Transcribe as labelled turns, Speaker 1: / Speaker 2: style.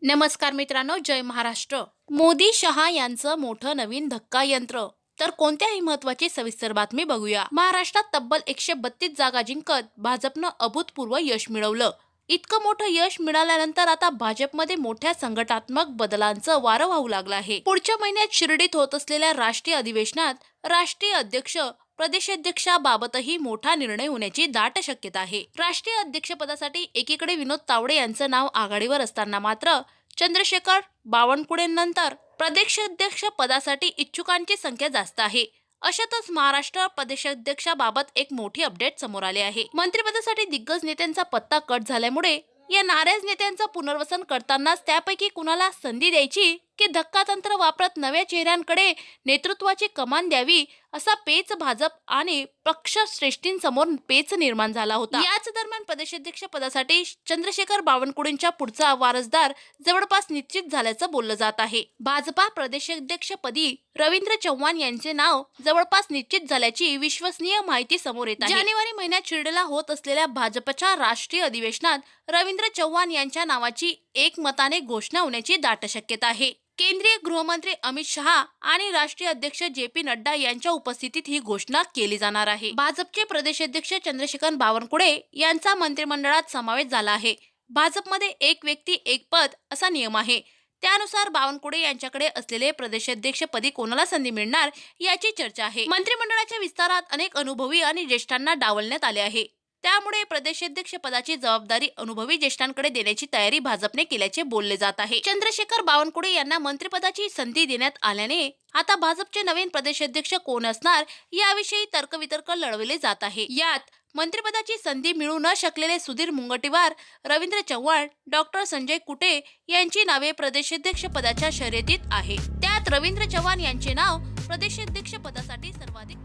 Speaker 1: नमस्कार मित्रांनो, जय महाराष्ट्र. मोदी शहा यांचं मोठं नवीन धक्का यंत्र. तर कोणत्याही महत्वाची सविस्तर बातमी बघूया. महाराष्ट्रात तब्बल 132 जागा जिंकत भाजपनं अभूतपूर्व यश मिळवलं. इतकं मोठं यश मिळाल्यानंतर आता भाजपमध्ये मोठ्या संघटनात्मक बदलांचं वारं वाहू लागलं आहे. पुढच्या महिन्यात शिर्डीत होत असलेल्या राष्ट्रीय अधिवेशनात राष्ट्रीय अध्यक्ष प्रदेशाध्यक्षाबाबतही मोठा निर्णय होण्याची दाट शक्यता आहे. राष्ट्रीय अध्यक्षपदासाठी एकीकडे विनोद तावडे यांचं नाव आघाडीवर असताना मात्र चंद्रशेखर बावनकुळेंनंतर प्रदेशाध्यक्ष पदासाठी इच्छुकांची संख्या जास्त आहे. अशातच महाराष्ट्र प्रदेशाध्यक्षाबाबत एक मोठी अपडेट समोर आले आहे. मंत्रिपदासाठी दिग्गज नेत्यांचा पत्ता कट झाल्यामुळे या नाराज नेत्यांचं पुनर्वसन करतानाच त्यापैकी कुणाला संधी द्यायची की धक्कातंत्र वापरत नव्या चेहऱ्यांकडे नेतृत्वाची कमान द्यावी असा पेच भाजप आणि पक्षश्रेष्ठींसमोर पेच निर्माण झाला होता. याच दरम्यान प्रदेशाध्यक्ष पदासाठी चंद्रशेखर बावनकुळेंच्या पुढचा वारसदार जवळपास निश्चित झाल्याचं बोललं जात आहे. भाजपा प्रदेशाध्यक्षपदी रवींद्र चव्हाण यांचे नाव जवळपास निश्चित झाल्याची विश्वसनीय माहिती समोर येत आहे. जानेवारी महिन्यात शिर्डीला होत असलेल्या भाजपच्या राष्ट्रीय अधिवेशनात रवींद्र चव्हाण यांच्या नावाची एकमताने घोषणा होण्याची दाट शक्यता आहे. केंद्रीय गृहमंत्री अमित शहा आणि राष्ट्रीय अध्यक्ष जे.पी. नड्डा यांच्या उपस्थितीत ही घोषणा केली जाणार आहे. भाजपचे प्रदेशाध्यक्ष चंद्रशेखर बावनकुळे यांचा मंत्रिमंडळात समावेश झाला आहे. भाजपमध्ये एक व्यक्ती एक पद असा नियम आहे. त्यानुसार बावनकुळे यांच्याकडे असलेले प्रदेशाध्यक्षपदी कोणाला संधी मिळणार याची चर्चा आहे. मंत्रिमंडळाच्या विस्तारात अनेक अनुभवी आणि ज्येष्ठांना डावलण्यात आले आहे. त्यामुळे प्रदेशाध्यक्ष पदाची जबाबदारी अनुभवी ज्येष्ठांकडे देण्याची तयारी भाजपने केल्याचे बोलले जात आहे. चंद्रशेखर बावनकुळे यांना मंत्रिपदाची संधी देण्यात आल्याने आता भाजपचे नवीन प्रदेशाध्यक्ष कोण असणार याविषयी तर्कवितर्क लढवले जात आहे. यात मंत्रिपदाची संधी मिळू न शकलेले सुधीर मुनगंटीवार, रवींद्र चव्हाण, डॉक्टर संजय कुटे यांची नावे प्रदेशाध्यक्ष पदाच्या शर्यतीत आहे. त्यात रवींद्र चव्हाण यांचे नाव प्रदेशाध्यक्ष पदासाठी सर्वाधिक